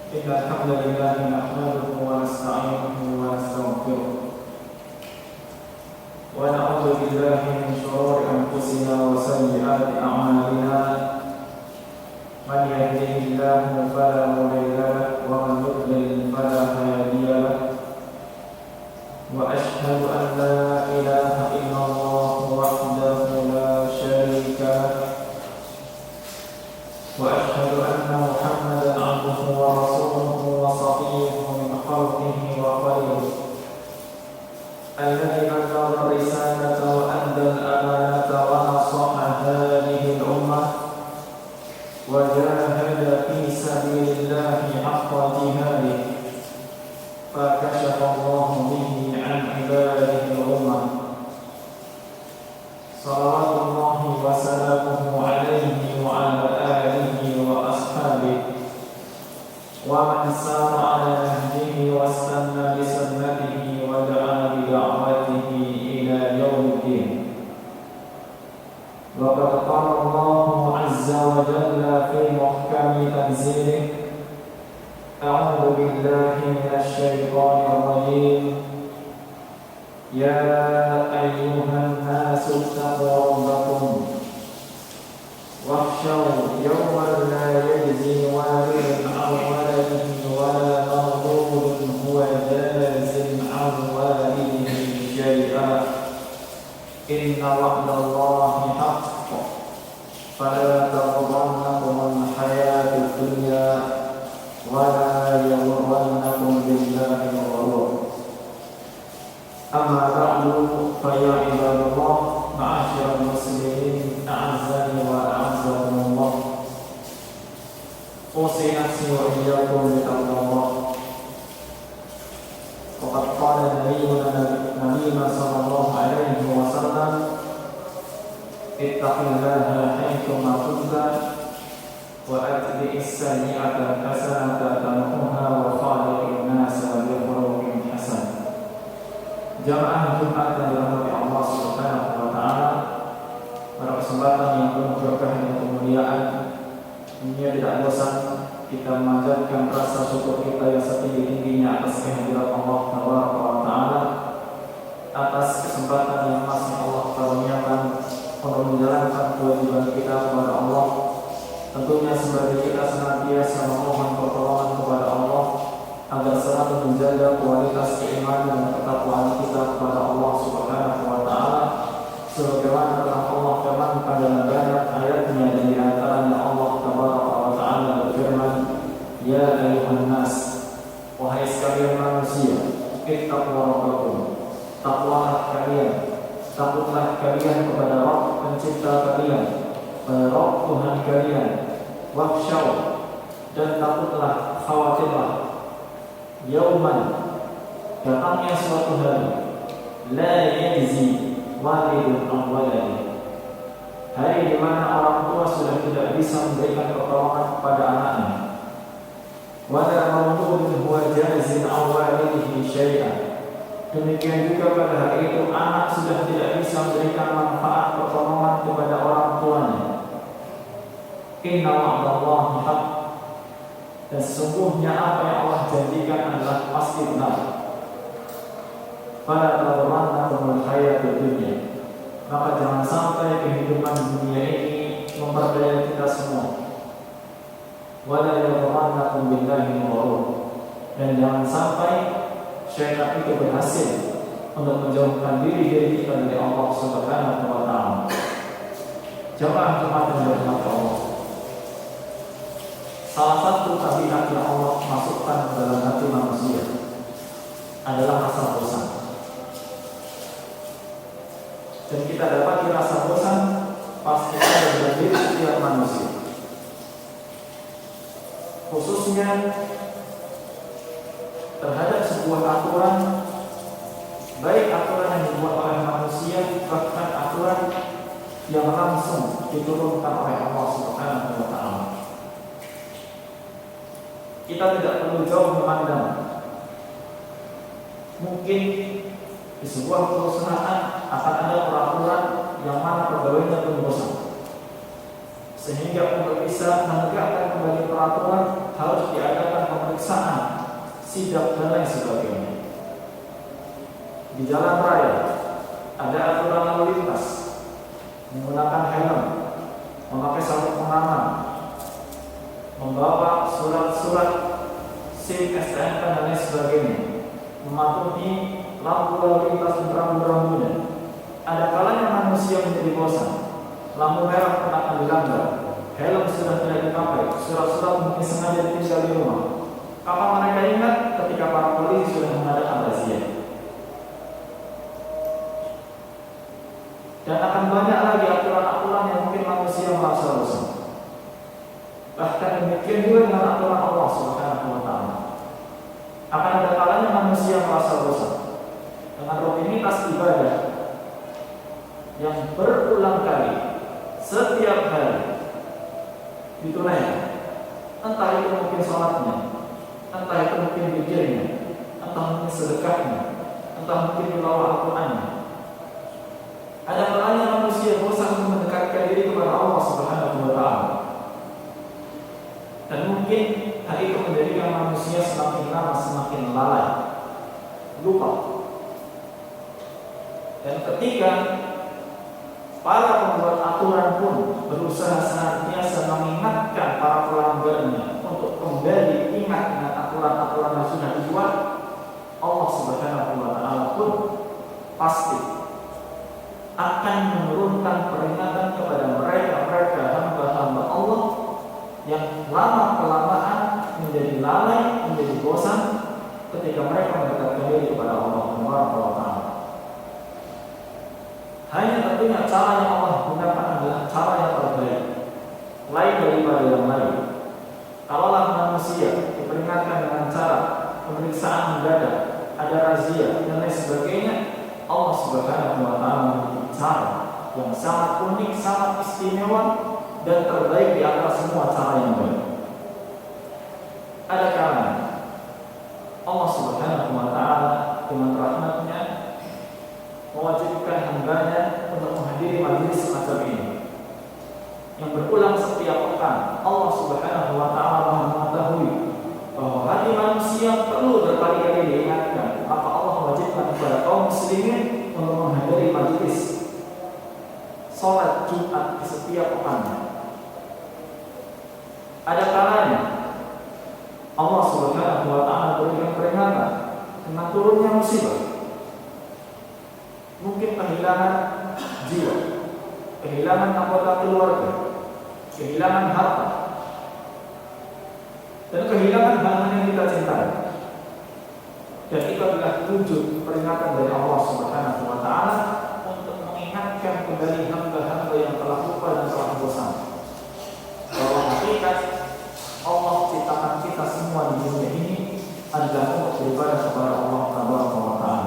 إن الحمد لله نحمده ونستعينه ونستغفره ونعوذ بالله من شرور أنفسنا وسيئات أعمالنا من يهده الله فلا مضل له ومن يضلل فلا هادي له وأشهد أن لا إله إلا الله وحده لا شريك له وأشهد أن محمدا عبده ورسوله وصفيه من خلقه وخليله الذي بلغ الرسالة وأدى الأمانة ونصح هذه الأمة وجاهد في سبيل الله حق جهاده فكشف الله به عن عباده الأمة صلوات الله وسلامه عليه وعلى آله وأصحابه ومن سار على نهجه واستنى بسنته ودعا بدعوته إلى يوم الدين. وقد قال الله عز وجل في محكم تنزيله: أعوذ بالله من الشيطان الرجيم. يا أيها الناس اتقوا ربكم واخشوا يوما لا يجزي والد عن ولده ولا مولود هو جاز عن والده شيئا إن وعد الله حق فلا تغرنكم الحياة الدنيا ولا يغرنكم بالله الغرور. أما بعد فيا عباد الله معاشر المسلمين أعزني وأعزكم الله أوصي نفسي وإياكم بتقوى الله. وقد قال نبينا صلى الله عليه وسلم: اتق الله حيثما كنت وأتبع السيئة الحسنة تمحها وخالق الناس بخلق حسن. Jamaah Jumat yang dirahmati Allah Subhanahu wa taala, pada kesempatan yang penuh berkah dan kemuliaan ini tidak bosan kita memanjatkan rasa syukur kita yang setinggi-tingginya atas kehadiran Allah Tabaraka wa taala, atas kesempatan yang masih Allah karuniakan untuk menjalankan kewajiban kita kepada Allah. Tentunya sebagai kita senantiasa memohon pertolongan kepada Allah agar selalu menjaga kualitas keimanan dan ketakwaan kita kepada Allah Subhanahu wa taala, sebagaimana telah Allah firmankan dalam banyak ayatnya, dan di antaranya Allah Tabaraka wa taala berfirman: Ya ayyuhan nas, wahai sekalian manusia, ittaqu rabbakum, takwalah kalian, takutlah kalian kepada Rabb pencipta kalian, Rabb Tuhan kalian, wakhshaw, dan takutlah, khawatirlah, yauman, datangnya suatu hari, la yajzi walidun an waladihi, hari di mana orang tua sudah tidak bisa memberikan pertolongan kepada anaknya, wala mauludun huwa jazin an walidihi syai'an, demikian juga pada hari itu anak sudah tidak bisa memberikan manfaat pertolongan kepada orang tuanya. Inna wa'dallahi haqq, dan sesungguhnya apa yang Allah janjikan adalah pasti benar. Fala taghurrannakum al-hayatud dunya, maka jangan sampai kehidupan dunia ini memperdaya kita semua. Wala yaghurrannakum billahi al-ghurur, dan jangan sampai syaitan itu berhasil untuk menjauhkan diri kita dari Allah Subhanahu wa taala. Jamaah Jumat yang dirahmati Allah, salah satu tabiat yang Allah masukkan ke dalam hati manusia adalah rasa bosan. Dan kita dapati rasa bosan pasti ada dalam diri setiap manusia, khususnya terhadap sebuah aturan, baik aturan yang dibuat oleh manusia, bahkan aturan yang langsung diturunkan oleh Allah Subhanahu wa taala. Kita tidak perlu jauh memandang. Mungkin di sebuah perusahaan akan ada peraturan yang mana pegawainya pun bosan, sehingga untuk bisa menegakkan kembali peraturan harus diadakan pemeriksaan, sidak dan lain sebagainya. Di jalan raya ada aturan lalu lintas, menggunakan helm, memakai sabuk pengaman, membawa surat-surat SIM, STNK dan lain sebagainya, mematuhi lampu lalu lintas dan rambu-rambunya. Ada kalanya manusia menjadi bosan, lampu merah pun akan dilanggar, helm sudah tidak dipakai, surat-surat mungkin sengaja ditinggal di rumah. Kapan mereka ingat? Ketika para polisi sudah mengadakan razia. Dan akan banyak lagi aturan-aturan yang mungkin manusia merasa bosan. Bahkan demikian juga dengan aturan Allah Subhanahu wa Ta'ala. Akan ada kalanya manusia merasa bosan dengan rutinitas ibadah yang berulang kali setiap hari ditunaikan. Entah itu mungkin sholatnya, entah itu mungkin zikirnya, entah mungkin sedekahnya, entah mungkin tilawah Al-Qur'annya. Ada kalanya manusia bosan untuk mendekatkan diri kepada Allah Subhanahu wa Ta'ala. Dan mungkin hal itu menjadikan manusia semakin lama semakin lalai, lupa. Dan ketika para pembuat aturan pun berusaha senantiasa mengingatkan para pelanggarnya untuk kembali ingat dengan aturan-aturan yang sudah dibuat, Allah Subhanahu wa Ta'ala pun pasti akan menurunkan peringatan kepada mereka hamba-hamba Allah yang lama-kelamaan menjadi lalai, menjadi bosan ketika mereka mendekatkan diri kepada Allah Subhanahu wa Ta'ala. Hanya tentunya cara yang Allah gunakan adalah cara yang terbaik, lain daripada yang lain. Kalaulah manusia diperingatkan dengan cara pemeriksaan mendadak, ada razia dan lain sebagainya, Allah Subhanahu wa Ta'ala memiliki cara yang sangat unik, sangat istimewa dan terbaik di antara semua cara yang baik. Ada kalanya Allah Subhanahu wa Ta'ala dengan rahmatnya mewajibkan hambanya untuk menghadiri majelis semacam ini yang berulang setiap pekan. Allah Subhanahu wa Ta'ala Maha mengetahui bahwa hati manusia perlu berkali-kali diingatkan, maka Allah mewajibkan kepada kaum muslimin untuk menghadiri majelis sholat Jumat di setiap pekannya. Ada kalanya Allah Subhanahu wa Ta'ala berikan peringatan tentang turunnya musibah. Mungkin kehilangan jiwa, kehilangan anggota keluarga, kehilangan harta, dan kehilangan hal yang kita cintai. Dan itu adalah wujud peringatan dari Allah Subhanahu wa Ta'ala untuk mengingatkan kembali hamba-hamba yang telah lupa dan telah bosan bahwa hakikat Allah ciptakan kita semua di dunia ini adalah untuk beribadah kepada Allah Subhanahu wa Ta'ala.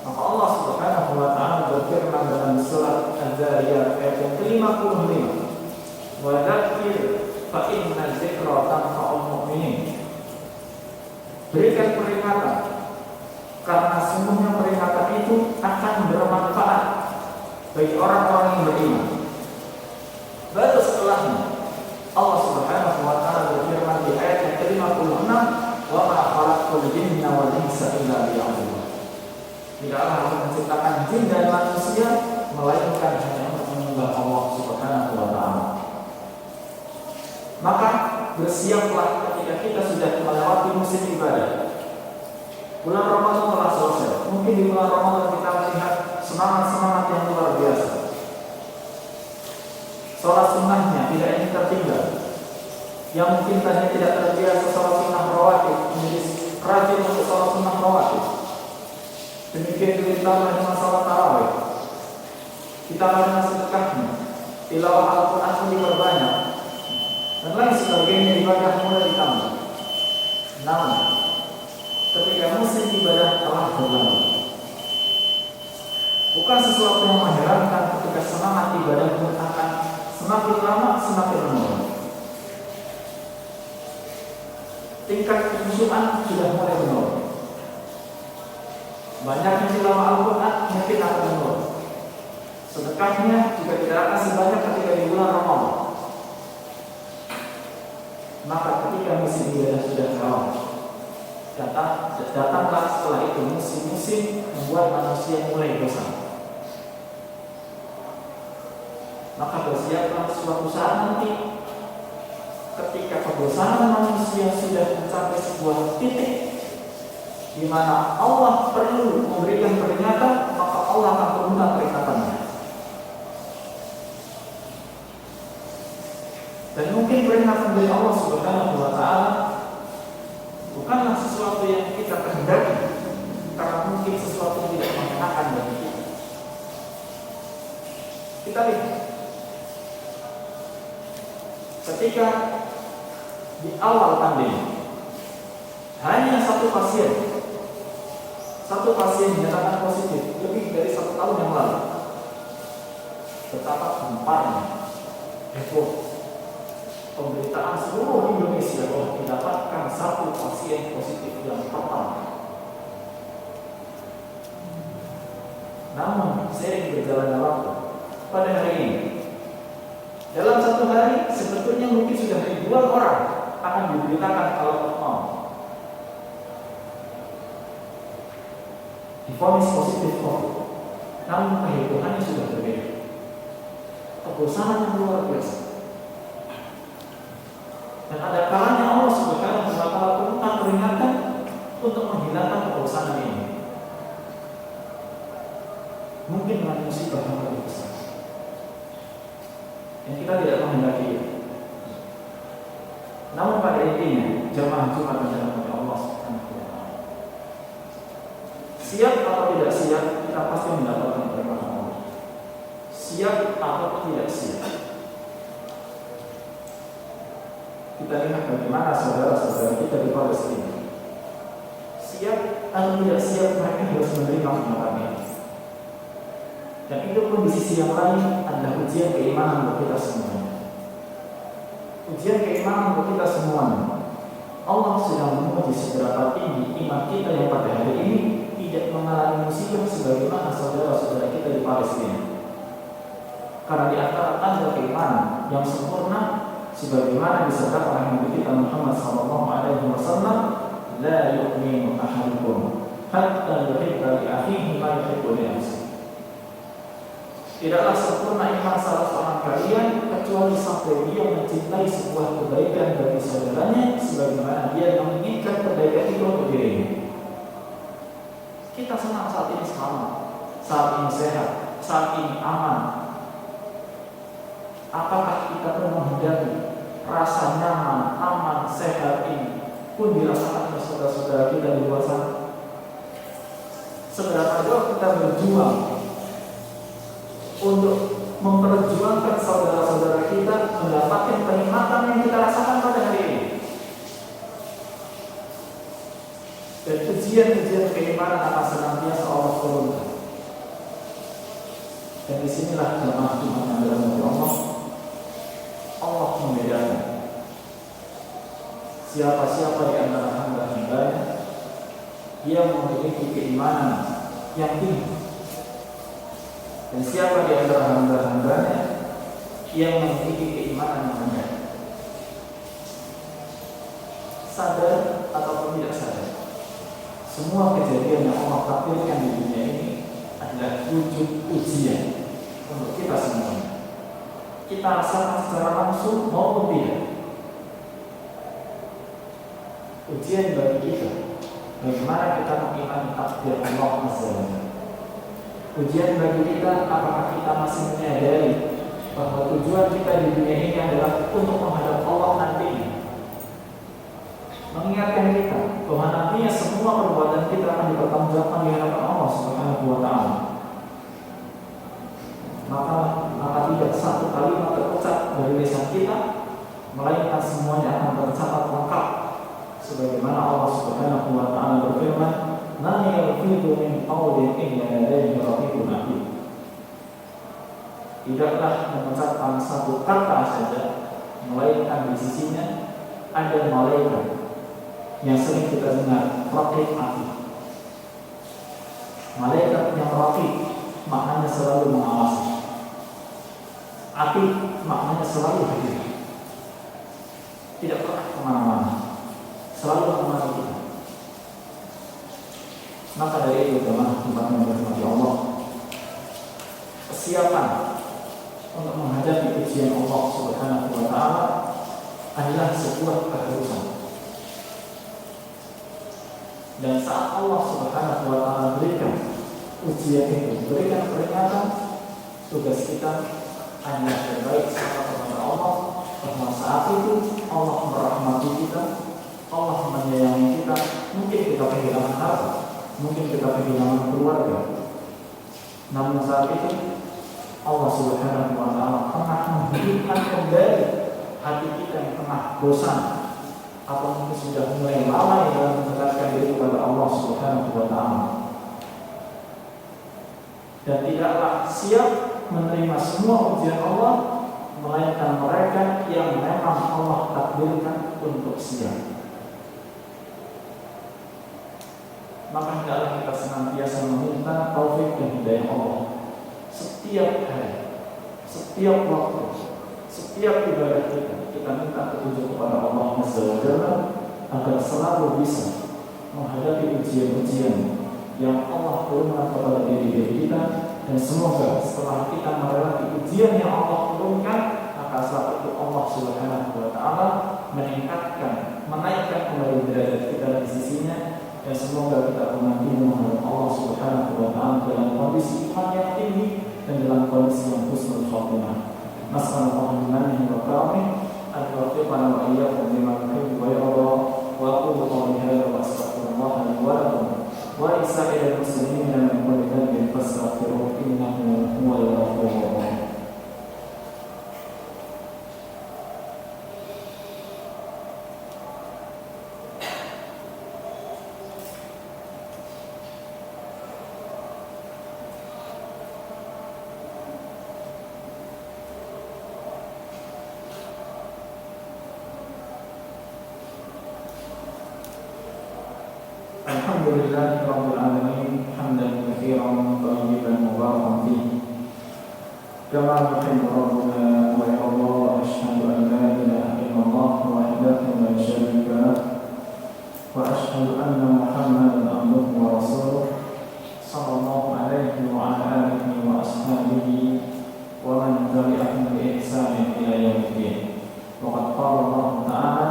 Maka Allah Subhanahu wa Ta'ala berfirman dalam surat Az-Zariyat ayat yang ke-55, "Wa dzakir fa inna dzikra tanfa'ul mu'minin." Berikan peringatan karena sungguhnya peringatan itu akan bermanfaat bagi orang-orang yang beriman. Baru setelahnya Allah Subhanahu wa Ta'ala berfirman di ayat yang ke-56, "Wa ma khalaqtul jinna wal insa illa liya'budun." Tidaklah aku menciptakan jin dan manusia melainkan hanya untuk menyembah Allah Subhanahu wa Ta'ala. Maka bersiaplah ketika kita sudah melewati musim ibadah. Bulan Ramadan telah selesai. Mungkin di bulan Ramadan kita melihat semangat-semangat yang luar biasa. Sholat sunnahnya tidak ingin tertinggal. Yang mungkin tadinya tidak terbiasa sholat sunnah rawatib menjadi rajin untuk sholat sunnah rawatib. Demikian juga ditambah dengan sholat tarawih, ditambah dengan sedekahnya, tilawah Al-Quran pun diperbanyak, dan lain sebagainya ibadah mulai ditambah. Namun, ketika musim ibadah telah berlalu, bukan sesuatu yang mengherankan ketika semangat ibadah pun akan semakin lama semakin menurun. Tingkat kekhusyuan sudah mulai menurun. Banyaknya tilawah Al-Quran mungkin akan menurun. Sedekahnya juga tidak akan sebanyak ketika di bulan Ramadan. Maka ketika musim ibadah sudah lewat, datanglah setelah itu musim-musim membuat manusia mulai bosan. Maka bersiaplah suatu saat nanti ketika kebosanan manusia sudah mencapai sebuah titik di mana Allah perlu memberikan peringatan, maka Allah akan turunkan peringatannya. Dan mungkin peringatan dari Allah Subhanahu wa Ta'ala bukanlah sesuatu yang kita kehendaki, karena mungkin sesuatu yang tidak mengenakan bagi kita. Kita lihat ketika di awal pandemi hanya satu pasien dinyatakan positif lebih dari 1 tahun yang lalu. Betapa gemparnya heboh pemberitaan seluruh Indonesia bahwa didapatkan 1 pasien positif yang pertama. Namun seiring berjalannya waktu, pada hari ini dalam 1 hari sebetulnya mungkin sudah ribuan orang akan diberitakan kalau maut, divonis positif COVID. Namun kehebohannya sudah berbeda. Kebosanan yang luar biasa. Dan ada kalanya Allah Subhanahu wa Ta'ala turunkan peringatan untuk menghilangkan kebosanan ini. Mungkin dengan musibah yang lebih besar yang kita tidak menghendaki. Namun pada intinya jamaah Jumat menjalankan Allah Subhanahu wa Ta'ala. Siap atau tidak siap, kita pasti mendapatkan berkah Allah. Siap atau tidak siap, kita lihat bagaimana saudara-saudara kita di Palestina. Siap atau tidak siap, mereka harus menerima kenyataan ini. Dan itu pun di sisi yang lain adalah ujian keimanan untuk kita semuanya. Ujian keimanan untuk kita semuanya. Allah sedang menguji seberapa tinggi iman kita yang pada hari ini tidak mengalami musibah sebagaimana saudara-saudara kita di Palestina. Karena di antara tanda keimanan yang sempurna, sebagaimana disebutkan oleh Nabi kita Muhammad SAW, la yu'minu ahadukum hatta yuhibba li akhihi ma yuhibbu li nafsihi. Tidaklah sempurna iman salah seorang kalian kecuali sampai dia mencintai sebuah kebaikan bagi saudaranya sebagaimana dia menginginkan kebaikan itu untuk dirinya. Kita senang saat ini selamat, saat ini sehat, saat ini aman. Apakah kita pun menghendaki rasa nyaman, aman, sehat ini pun dirasakan oleh saudara-saudara kita di luar sana? Seberapa jauh kita berjuang untuk memperjuangkan saudara-saudara kita mendapatkan kenikmatan yang kita rasakan pada hari ini. Dan ujian-ujian keimanan akan senantiasa Allah turunkan. Dan disinilah jamaah Tuhan yang dirahmati Allah. Allah membedakan siapa-siapa di antara hamba-hambanya yang memiliki keimanan yang tinggi, dan siapa di antara hamba-hambanya yang memiliki keimanan yang rendah. Sadar ataupun tidak sadar, semua kejadian yang Allah takdirkan di dunia ini adalah wujud ujian untuk kita semuanya. Kita rasakan secara langsung maupun tidak. Ujian bagi kita, bagaimana kita mengimani takdir Allah SWT. Ujian bagi kita, apakah kita masih menyadari bahwa tujuan kita di dunia ini adalah untuk menghadap Allah nantinya. Mengingatkan kita bahwa nantinya semua perbuatan kita akan dipertanggungjawabkan di hadapan Allah Subhanahu wa Ta'ala. Maka tidak satu kalimat terucap dari lisan kita, melainkan semuanya akan tercatat lengkap. Sebagaimana Allah Subhanahu wa Ta'ala berfirman, "Ma yalfidu min qawlin illa ladayhi raqibun atid." Tidaklah mengucapkan satu kata saja, melainkan di sisinya ada malaikat yang sering kita dengar, raqib atid. Malaikat yang raqib maknanya selalu mengawasi, atid maknanya selalu hadir. tidak pernah kemana-mana, selalu menemani kita. Maka dari itu teman-teman yang dirahmati Allah, kesiapan untuk menghadapi ujian Allah Subhanahu wa Ta'ala adalah sebuah keharusan. Dan saat Allah Subhanahu wa Ta'ala berikan ujian itu, berikan peringatan, tugas kita adalah terbaik kepada Allah, bahwa saat itu Allah merahmati kita, Allah menyayangi kita. Mungkin kita kehilangan harta, mungkin kita kehilangan keluarga, namun saat itu Allah Subhanahu wa Ta'ala pernah menghidupkan kembali hati kita yang pernah bosan atau mungkin sudah mulai lalai dalam mendekatkan diri kepada Allah Subhanahu wa Ta'ala, dan tidaklah siap menerima semua ujian Allah, melainkan mereka yang memang Allah takdirkan untuk siap. Maka hendaklah kita senantiasa meminta taufik dan hidayah Allah setiap hari, setiap waktu, setiap ibadah kita minta petunjuk kepada Allah Azza wa Jalla agar selalu bisa menghadapi ujian-ujian yang Allah turunkan kepada diri kita. Dan semoga setelah kita melewati ujian yang Allah turunkan, maka saat itu Allah Subhanahu wa Ta'ala meningkatkan, menaikkan kembali derajat kita di sisinya. Dan semoga kita menanti menghadap Allah Subhanahu wa Ta'ala dalam kondisi iman yang tinggi dan dalam kondisi yang husnul khatimah. Nas'alullah bimannihi wa karamih an yuwaffiqana wa iyyakum lima yuhibbu wa yarda, wa aqulu qawli hadza wa astaghfirullah li wa lakum wa li sa'iril muslimin min kulli dhanbin fastaghfiruhu innahu huwal ghafurur rahim. Alhamdulillahi rabbil alamin, hamdan katsiran thayyiban mubarakan fihi kama yuhibbu rabbuna wa yarda. Wa asyhadu an la ilaha illallah wahdahu la syarika lah, wa asyhadu anna Muhammadan abduhu wa rasuluh sallallahu alaihi wa ala alihi wa ashabihi wa man tabi'ahum bi ihsanin ila yaumiddin. Wa qad qala Allah ta'ala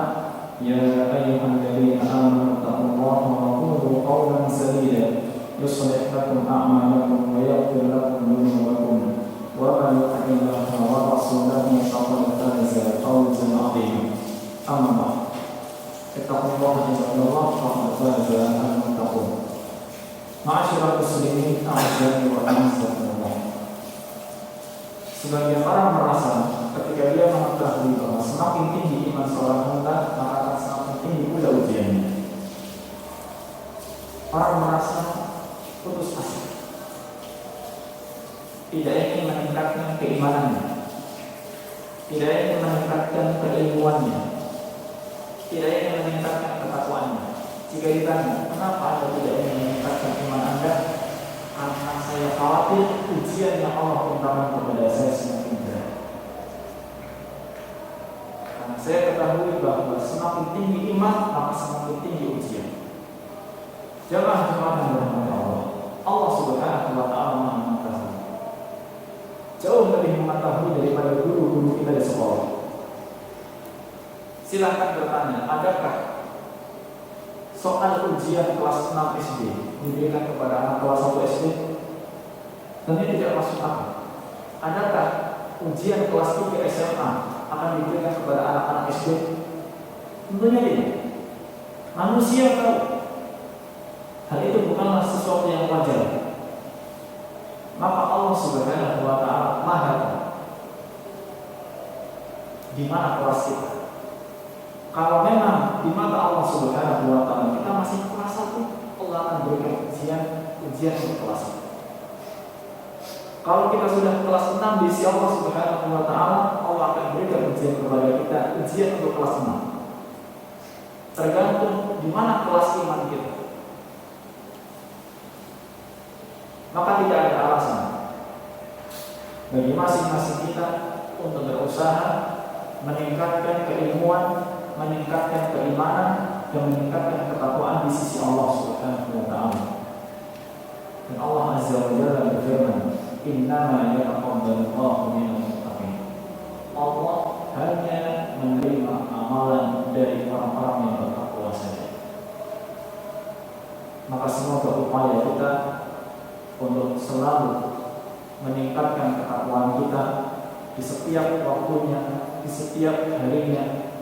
ya ayyuhalladzina amanu taqullaha wa qulu qawlan sadida yuslih lakum a'malakum wa yaghfir lakum dhunubakum wa man yuti'illaha wa rasulahu faqad faza fawzan 'azima. Amma ba'd. Ittaqullaha wa faqad faza al-muttaqun. Ma'asyiral muslimin, a'azzani wa a'azzakumullah. Sebagian orang merasa ketika dia mengetahui bahwa semakin tinggi iman seorang hamba, maka akan semakin tinggi pula ujiannya. Orang merasa putus asa, tidak ingin meningkatkan keimanannya, tidak ingin meningkatkan keilmuannya, tidak ingin meningkatkan ketakwaannya. Jika ditanya, kenapa Anda tidak ingin meningkatkan iman Anda? Karena saya khawatir ujian yang Allah berikan kepada saya semakin berat. Karena saya ketahui bahwa semakin tinggi iman, maka semakin tinggi ujian. Jangan yang dirahmati Allah. Allah Subhanahu wa Ta'ala Maha mengetahui, jauh lebih mengetahui daripada guru-guru kita di sekolah. Silahkan bertanya, adakah soal ujian kelas 6 SD diberikan kepada anak kelas 1 SD? Tentunya tidak masuk akal. Adakah ujian kelas 3 SMA akan diberikan kepada anak-anak SD? Tentunya tidak. Manusia tahu hal itu bukanlah sesuatu yang wajar. Maka Allah Subhanahu wa Ta'ala Maha tahu di mana kelas kita. Kalau memang di mata Allah Subhanahu wa Ta'ala kita masih kelas 1, Allah akan berikan ujian untuk kelas 1. Kalau kita sudah kelas 6 di sisi Allah Subhanahu wa Ta'ala, Allah akan berikan ujian kepada kita, ujian untuk kelas 6. Tergantung di mana kelas iman kita. Maka tidak ada alasan bagi masing-masing kita untuk berusaha meningkatkan keilmuan, meningkatkan keimanan dan meningkatkan ketakwaan di sisi Allah Subhanahu wa taala. Dan Allah Azza wa Jalla berfirman, "Innama yataqabbalullahu minal muttaqin." Allah hanya menerima amalan dari orang-orang yang bertakwa saja. Maka semoga upaya kita untuk selalu meningkatkan ketakwaan kita di setiap waktunya, di setiap harinya,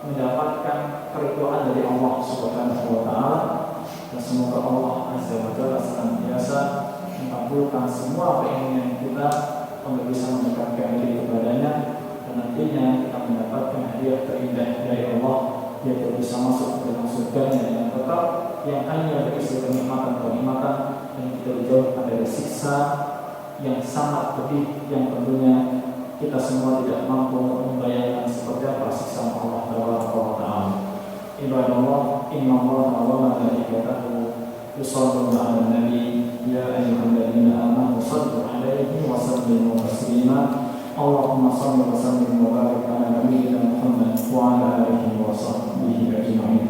mendapatkan keridhaan dari Allah Subhanahu wa taala. Dan semoga Allah Azza wa Jalla senantiasa mengabulkan semua keinginan kita untuk bisa mendekatkan diri kepadanya, dan nantinya kita mendapatkan hadiah terindah dari Allah, yaitu bisa masuk ke dalam surganya yang tetap, yang hanya berisi kenikmatan-kenikmatan, dan kita dijauhkan dari siksa yang sangat pedih, yang tentunya kita semua tidak mampu membayangkan seperti apa siksa Allah Taala. Ibadallah, innallaha wa malaikatahu yusholluna 'alan nabi, ya ayyuhalladzina amanu shallu 'alaihi wa sallimu taslima. Allahumma shalli wa sallim wa barik 'ala nabiyyina Muhammad wa 'ala alihi wa sahbihi ajma'in.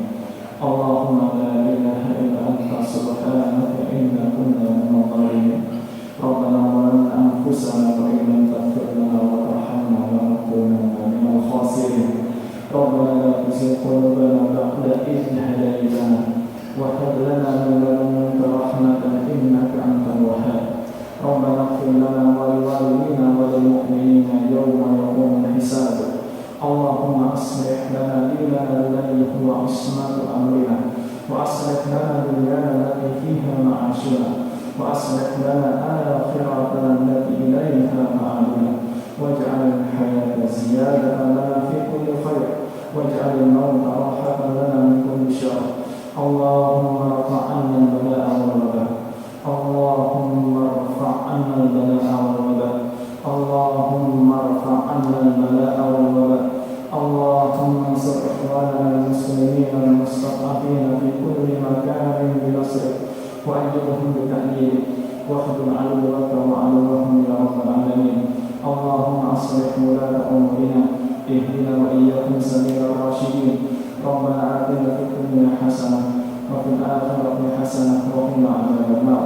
Allahumma la ilaha illa anta subhanaka inna kunna minadh dhalimin. Rabbana zalamna anfusana wa in lam taghfir lana wa tarhamna lanakunanna minal khasirin. Rabbana la tuzigh qulubana ba'da idh hadaytana wa hab lana min ladunka rahmatan innaka antal wahhab. Rabbana ighfir lana wa liwalidina wa lil mu'minina yawma yaqumul hisab. Allahumma aslih lana dinana alladhi huwa ismatu amrina wa aslih lana dunyana allati fiha ma'ashuna wa aslih lana akhiratana allati ilayha ma'aduna waj'al al-hayata ziyadatan lana fi kulli khair waj'al al-mauta rahatan lana min kulli syarr. Allahumma rfa' 'anna al-bala'a wal waba'. Allahumma rfa' 'anna al-bala'a wal waba'. Allahumma rfa' 'anna al-bala'a wal waba'. Allahumma ansur ikhwanana al-muslimin al-mustad'afin fi kulli makanin bi nasrik wa ajirhum bi ta'yid wa khudh 'aduwwaka wa 'aduwwahum ya rabbal alamin. Allahumma aslih wulata umurina, ihdina wa iyyakum sabilal rasyidin. Rabbana atina fid dunya hasanah wa fil akhirati hasanah wa qina adzaban nar.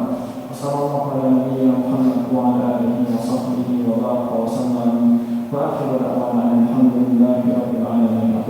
Sallallahu ala nabiyyina Muhammad wa ala alihi wa sahbihi wa baraka wa sallam. Wa akhiru da'wana alhamdulillahi rabbil alamin.